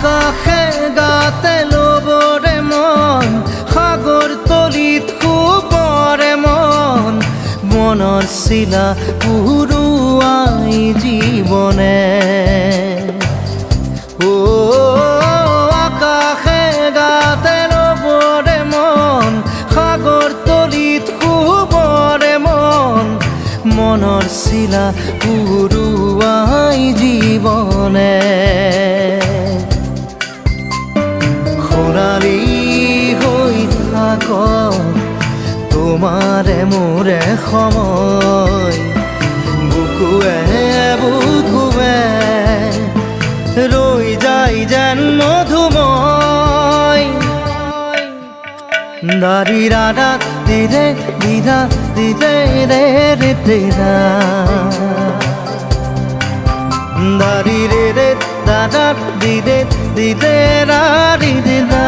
আকাশে গাতে ল'বৰে মন সাগৰ তলিত শুবৰে মন মনৰ চিলা উৰুৱাই জীৱনে আকাশে গাতে ল'বৰে মন সাগৰ তলিত শুবৰে মন মনৰ চিলা উৰুৱাই জীৱনে খৰালি হৈ থাক তোমাৰে মোৰে সময় বুকুৱে বুকুৱে ৰৈ যায় যেন মধুময় দাৰি ৰাধা দিদে দিদা দিদে ৰে ৰে দিদা দাৰি ৰে ৰে দাদা দিদে দিদে ৰা দিদা